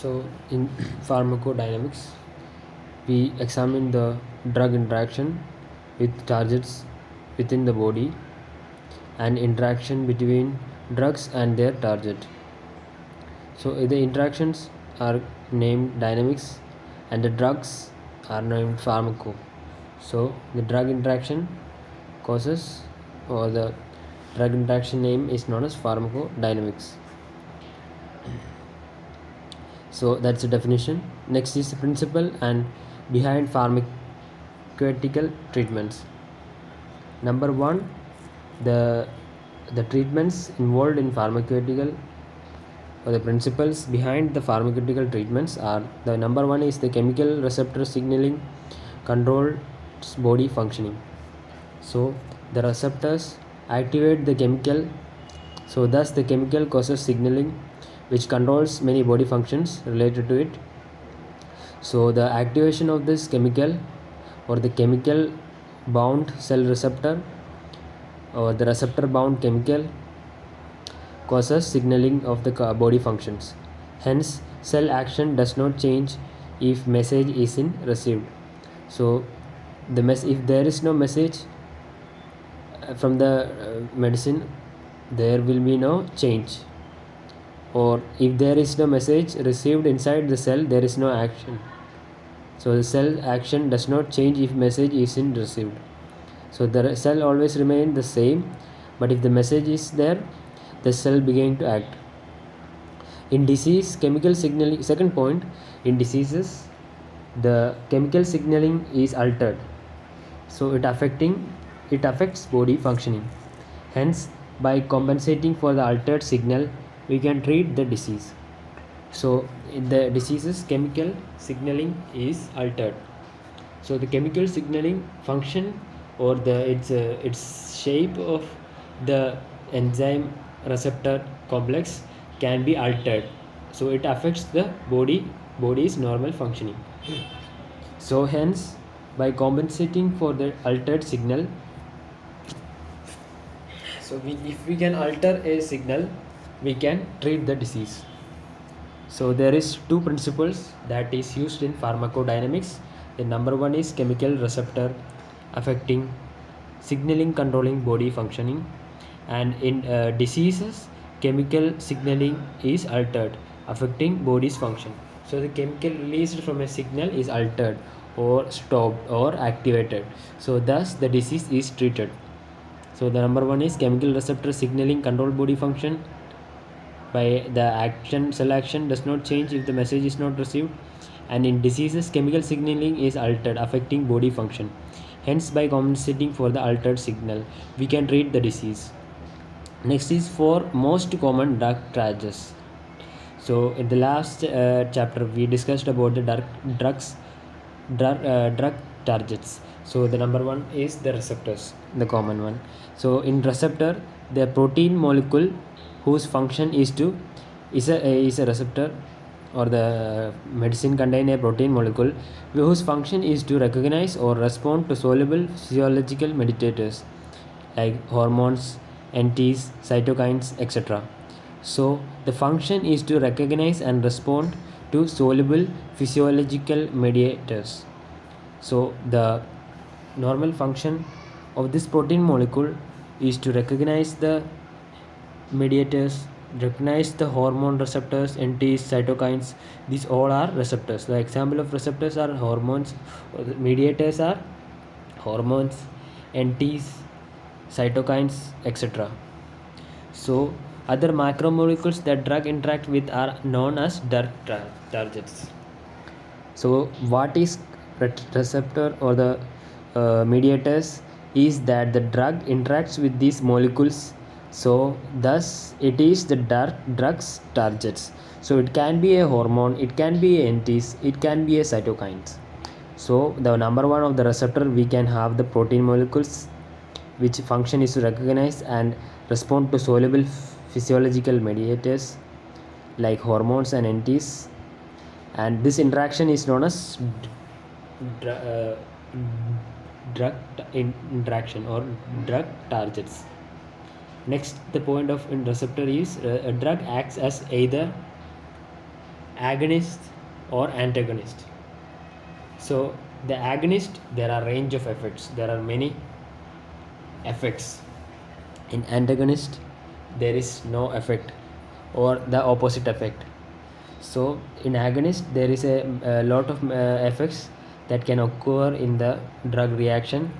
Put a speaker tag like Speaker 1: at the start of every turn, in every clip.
Speaker 1: So in pharmacodynamics, we examine the drug interaction with targets within the body and interaction between drugs and their target. So the interactions are named dynamics and the drugs are named pharmaco. So the drug interaction causes, or the drug interaction name is known as pharmacodynamics. So that's the definition. Next is the principle and behind pharmaceutical treatments. Number one, the treatments involved in pharmaceutical, or the principles behind the pharmaceutical treatments are: the number one is the chemical receptor signaling controls body functioning. So the receptors activate the chemical, so thus the chemical causes signaling which controls many body functions related to it. So the activation of this chemical, or the chemical bound cell receptor, or the receptor bound chemical, causes signaling of the body functions. Hence cell action does not change if message is in received. So if there is no message from the medicine, there will be no change, or if there is no message received inside the cell, there is no action. So the cell action does not change if message is in received. So the cell always remain the same, but if the message is there, the cell begin to act. In disease, chemical signaling, second point, in diseases the chemical signaling is altered, so it affects body functioning. Hence by compensating for the altered signal, we can treat the disease. So in the diseases, chemical signaling is altered. So the chemical signaling function, or its shape of the enzyme receptor complex can be altered, so it affects the body's normal functioning. So hence by compensating for the altered signal, so if we can alter a signal, we can treat the disease. So there is two principles that is used in pharmacodynamics. The number one is chemical receptor affecting signaling controlling body functioning, and in diseases chemical signaling is altered affecting body's function. So the chemical released from a signal is altered or stopped or activated, so thus the disease is treated. So the number one is chemical receptor signaling control body function. By the action, cell action does not change if the message is not received, and in diseases chemical signaling is altered affecting body function. Hence by compensating for the altered signal, we can treat the disease. Next is for most common drug targets. So in the last chapter we discussed about the drug targets. So the number one is the receptors, the common one. So in receptor, the protein molecule whose function is a receptor, or the medicine contain a protein molecule whose function is to recognize or respond to soluble physiological mediators like hormones, NTs, cytokines, etc. So the function is to recognize and respond to soluble physiological mediators. So the normal function of this protein molecule is to recognize the mediators, recognize the hormone receptors, NTs, cytokines. These all are receptors. The example of receptors are hormones, or the mediators are hormones, NTs, cytokines, etc. So other macromolecules that drug interact with are known as drug targets. So what is receptor, or the mediators, is that the drug interacts with these molecules, so thus it is the drug's targets. So it can be a hormone, it can be a NTs, it can be a cytokines. So the number one of the receptor, we can have the protein molecules which function is to recognize and respond to soluble physiological mediators like hormones and NTs, and this interaction is known as drug interaction or drug targets. Next, the point of in receptor is a drug acts agonist or antagonist. So the agonist, there are range of effects, there are many effects. In antagonist there is no effect or the opposite effect. So in agonist there is a lot of effects that can occur in the drug reaction.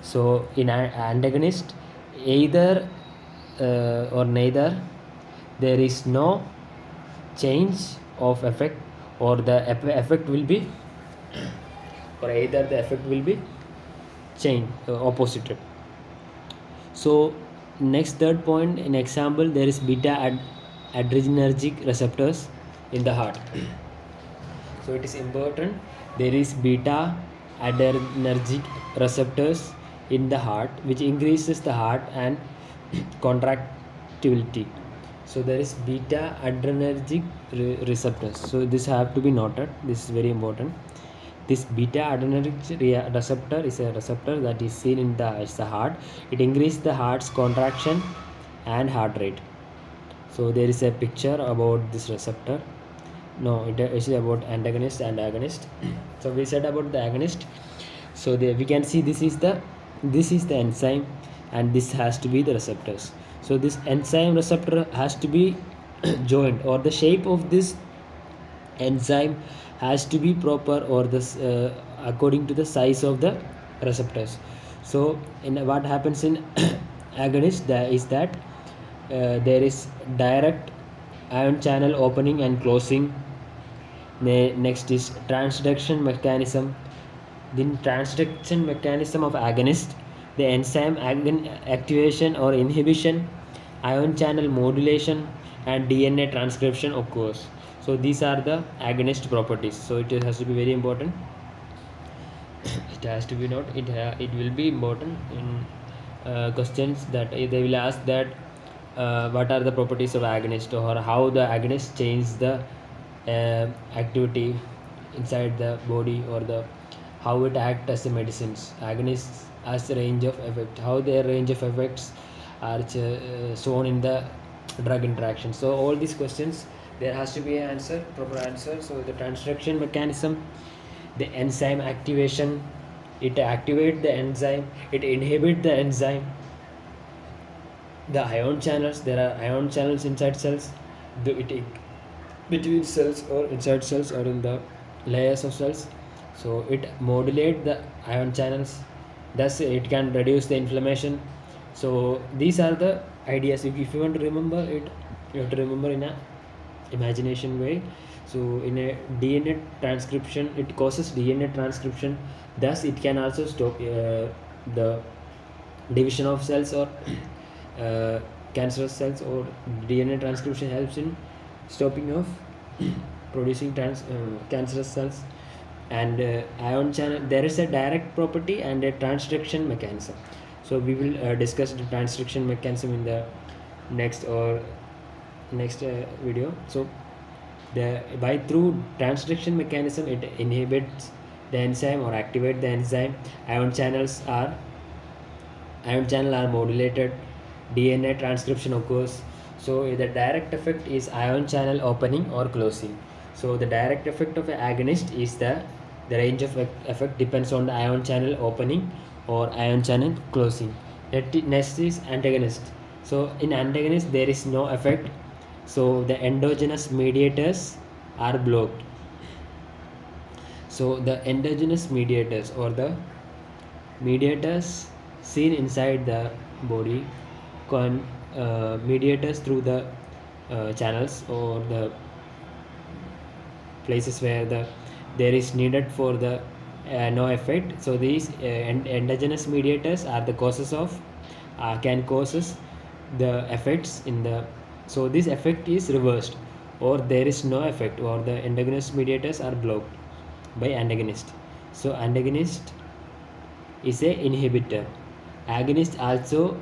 Speaker 1: So in antagonist, either or neither, there is no change of effect, or the effect will be, or either the effect will be changed, opposited. So next, third point, in example, there is beta adrenergic receptors in the heart. So it is important, there is beta adrenergic receptors in the heart which increases the heart and contractility. So there is beta adrenergic receptors, so this have to be noted, this is very important. This beta adrenergic receptor is a receptor that is seen in the heart. It increases the heart's contraction and heart rate. So there is a picture about this receptor. No, it is about antagonist and agonist. So we said about the agonist. So we can see this is the enzyme, and this has to be the receptors. So this enzyme receptor has to be joined, or the shape of this enzyme has to be proper, or this according to the size of the receptors. So in what happens in agonist, is that there is direct ion channel opening and closing. Next is transduction mechanism. The transduction mechanism of agonist, the enzyme activation or inhibition, ion channel modulation, and DNA transcription occurs. So these are the agonist properties. So it has to be very important. It has to be noted. It will be important in questions that they will ask that what are the properties of agonist, or how the agonist change the activity inside the body, or the how it acts as a medicines. Agonists has a range of effect, how their range of effects are shown in the drug interaction. So all these questions, there has to be an answer, proper answer. So the transduction mechanism, the enzyme activation, it activate the enzyme, it inhibit the enzyme. The ion channels, there are ion channels inside cells, between cells or inside cells or in the layers of cells. So it modulate the ion channels, thus it can reduce the inflammation. So these are the ideas. If you want to remember it, you have to remember in a imagination way. So in a DNA transcription, it causes DNA transcription, thus it can also stop the division of cells or cancerous cells, or DNA transcription helps in stopping of producing cancerous cells. And ion channel, there is a direct property and a transduction mechanism. So we will discuss the transduction mechanism in the next video. So by through transduction mechanism, it inhibits the enzyme or activate the enzyme. Ion channel are modulated, DNA transcription occurs. So the direct effect is ion channel opening or closing. So the direct effect of an agonist is the range of effect depends on the ion channel opening or ion channel closing. Next is antagonist. So in antagonist, there is no effect. So the endogenous mediators are blocked. So the endogenous mediators, or the mediators seen inside the body, mediators through the channels or the places where there is needed for the no effect. So these endogenous mediators are the causes of can causes the effects in the. So this effect is reversed, or there is no effect, or the endogenous mediators are blocked by antagonist. So antagonist is a inhibitor. Agonist also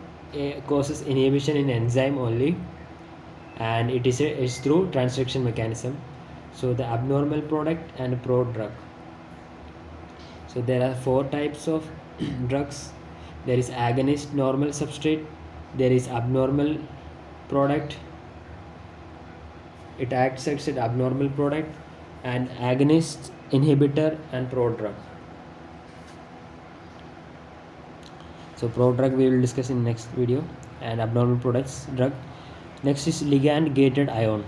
Speaker 1: causes inhibition in enzyme only, and it is through transduction mechanism. So the abnormal product and prodrug. So there are 4 types of drugs. There is agonist, normal substrate, there is abnormal product, It acts as an abnormal product, and agonist, inhibitor, and prodrug. So prodrug we will discuss in next video, and abnormal products drug. Next is ligand gated ion.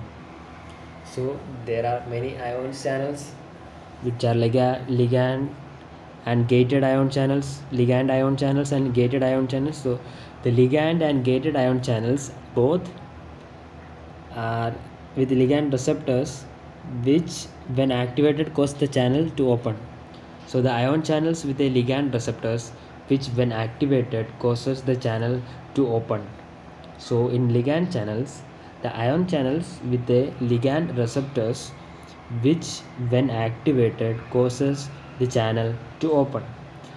Speaker 1: So there are many ion channels which are ligand and gated ion channels, ligand ion channels and gated ion channels. So the ligand and gated ion channels both are with ligand receptors which when activated cause the channel to open. So the ion channels with a ligand receptors which when activated causes the channel to open. So in ligand channels, the ion channels with the ligand receptors which when activated causes the channel to open.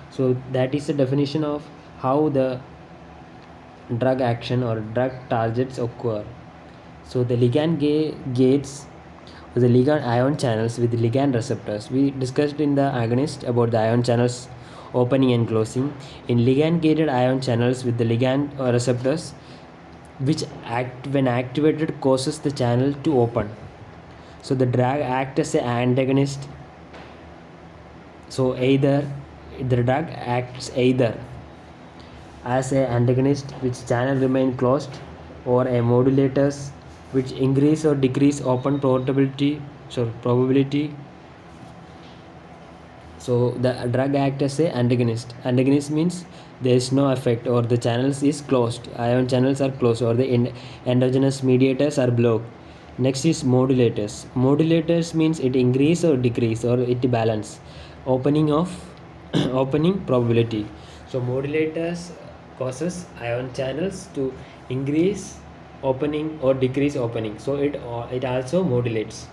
Speaker 1: So that is the definition of how the drug action or drug targets occur. So the ligand gates the ligand ion channels with ligand receptors. We discussed in the agonist about the ion channels opening and closing. In ligand gated ion channels with the ligand receptors which act when activated causes the channel to open. So the drug acts as an antagonist. So either the drug acts either as an antagonist which channel remain closed, or a modulators which increase or decrease open probability. So the drug acts as a antagonist. Antagonist means there is no effect or the channels is closed, ion channels are closed, or the endogenous mediators are blocked. Next is modulators. Modulators means it increase or decrease or it balance opening of opening probability. So modulators causes ion channels to increase opening or decrease opening. So it also modulates.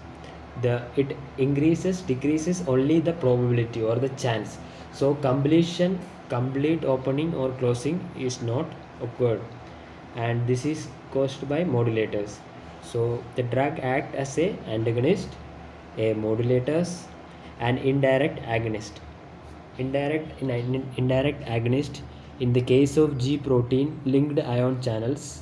Speaker 1: It increases decreases only the probability or the chance. So complete opening or closing is not occurred, and this is caused by modulators. So the drug act as a antagonist, a modulators, and indirect agonist. Indirect agonist in the case of G protein linked ion channels.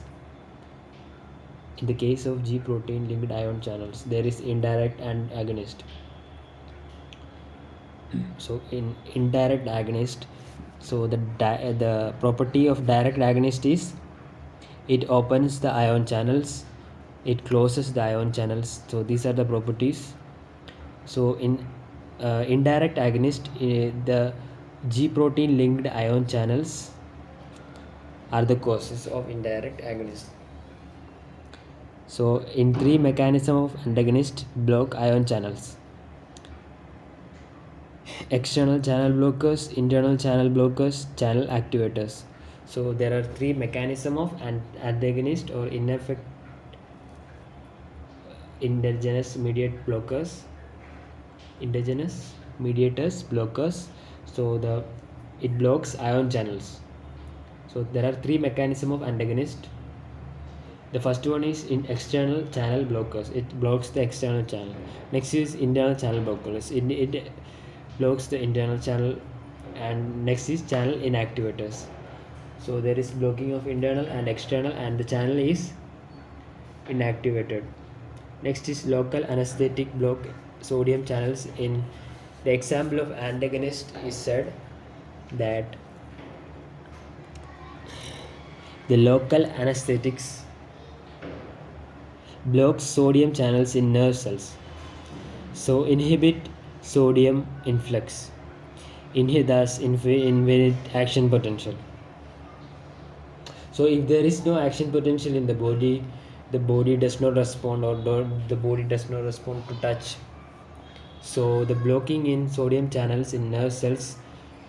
Speaker 1: In the case of G protein linked ion channels, there is indirect and agonist. So in indirect agonist, so the property of direct agonist is it opens the ion channels, it closes the ion channels. So these are the properties. So in indirect agonist, the G protein linked ion channels are the causes of indirect agonist. So in three mechanism of antagonist block ion channels: external channel blockers, internal channel blockers, channel activators. So there are three mechanism of antagonist or endogenous mediators blockers. So it blocks ion channels. So there are three mechanism of antagonist. The first one is in external channel blockers. It blocks the external channel. Next is internal channel blockers. It blocks the internal channel. And next is channel inactivators. So there is blocking of internal and external, and the channel is inactivated. Next is local anesthetic block sodium channels. In the example of antagonist is said that the local anesthetics blocks sodium channels in nerve cells, so inhibit sodium influx, thus infinite action potential. So if there is no action potential in the body does not respond, or the body does not respond to touch. So the blocking in sodium channels in nerve cells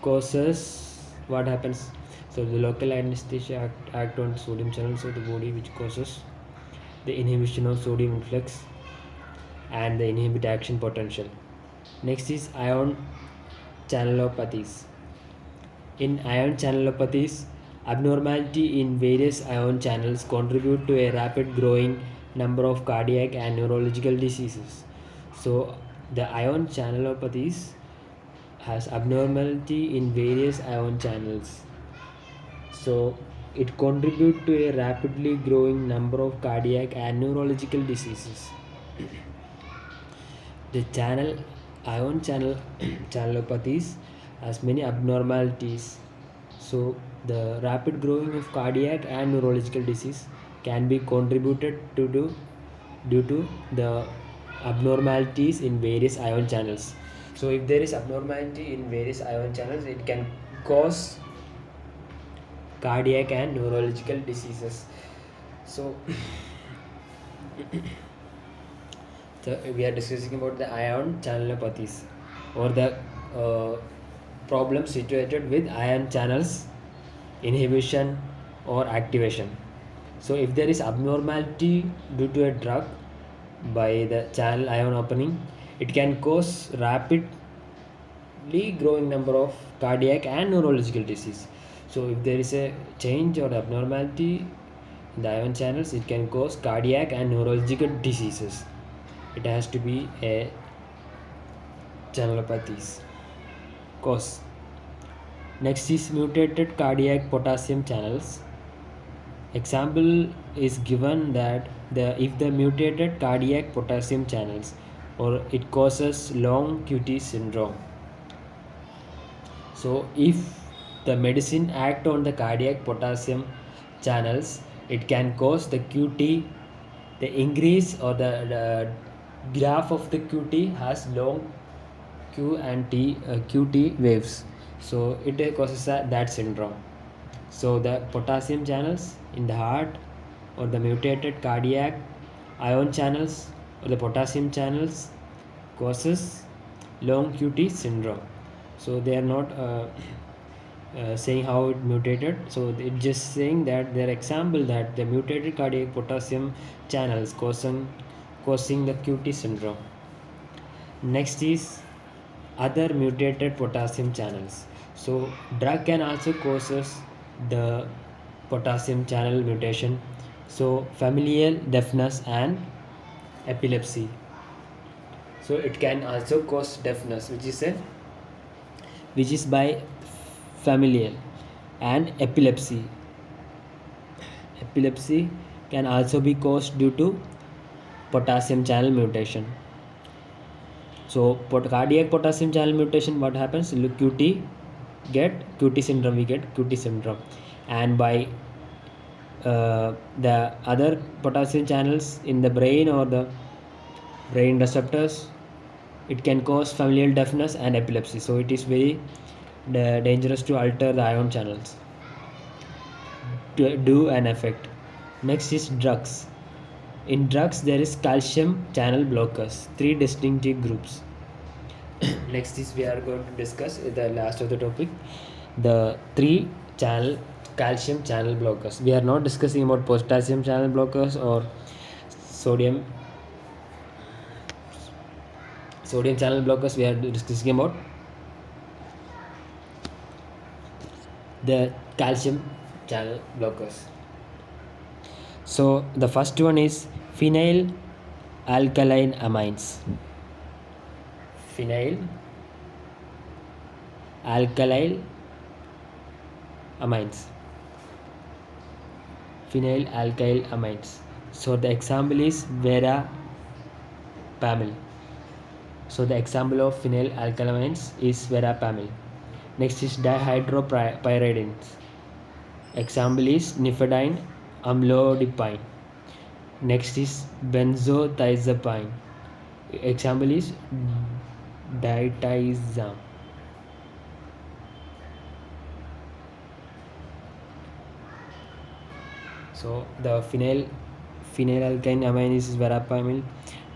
Speaker 1: causes what happens? So the local anesthesia act on sodium channels of the body, which causes the inhibition of sodium influx and the inhibit action potential. Next is ion channelopathies. In ion channelopathies, abnormality in various ion channels contribute to a rapid growing number of cardiac and neurological diseases. So the ion channelopathies has abnormality in various ion channels. So it contributes to a rapidly growing number of cardiac and neurological diseases. The ion channel channelopathies has many abnormalities. So the rapid growing of cardiac and neurological disease can be contributed to due to the abnormalities in various ion channels. So if there is abnormality in various ion channels, it can cause cardiac and neurological diseases. So we are discussing about the ion channelopathies, or the problem situated with ion channels inhibition or activation. So if there is abnormality due to a drug by the channel ion opening, it can cause rapidly growing number of cardiac and neurological disease. So if there is a change or abnormality in the ion channels, it can cause cardiac and neurological diseases. It has to be a channelopathies cause. Next is mutated cardiac potassium channels. Example is given that if the mutated cardiac potassium channels, or it causes long QT syndrome. So if the medicine act on the cardiac potassium channels, it can cause the QT, the increase or the graph of the QT has long Q and T QT waves. So it causes that syndrome. So the potassium channels in the heart, or the mutated cardiac ion channels, or the potassium channels causes long QT syndrome. So they are not saying how it mutated. So it just saying that their example that the mutated cardiac potassium channels causing the QT syndrome. Next is other mutated potassium channels. So drug can also causes the potassium channel mutation. So familial deafness and epilepsy. So it can also cause deafness, which is by familial, and epilepsy. Epilepsy can also be caused due to potassium channel mutation. So cardiac potassium channel mutation, what happens? QT syndrome, we get QT syndrome. And by the other potassium channels in the brain or the brain receptors, it can cause familial deafness and epilepsy. So it is very dangerous to alter the ion channels to do an effect. Next is drugs. In drugs, there is calcium channel blockers, 3 distinctive groups. Next is we are going to discuss the last of the topic, the 3 channel calcium channel blockers. We are not discussing about potassium channel blockers or sodium channel blockers. We are discussing about the calcium channel blockers. So the first one is phenyl alkyl amines. Phenyl alkyl amines. Phenyl alkyl amines. So the example is verapamil. So the example of phenyl alkyl amines is verapamil. Next is dihydropyridines. Example is nifedine amlodipine. Next is benzothiazepine. Example is ditizam. So the phenylalkyl amine is verapamil,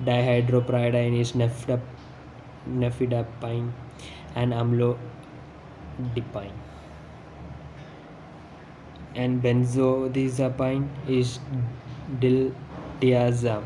Speaker 1: dihydropyridine is nifedipine, and amlodipine. And benzodiazepine is diltiazem.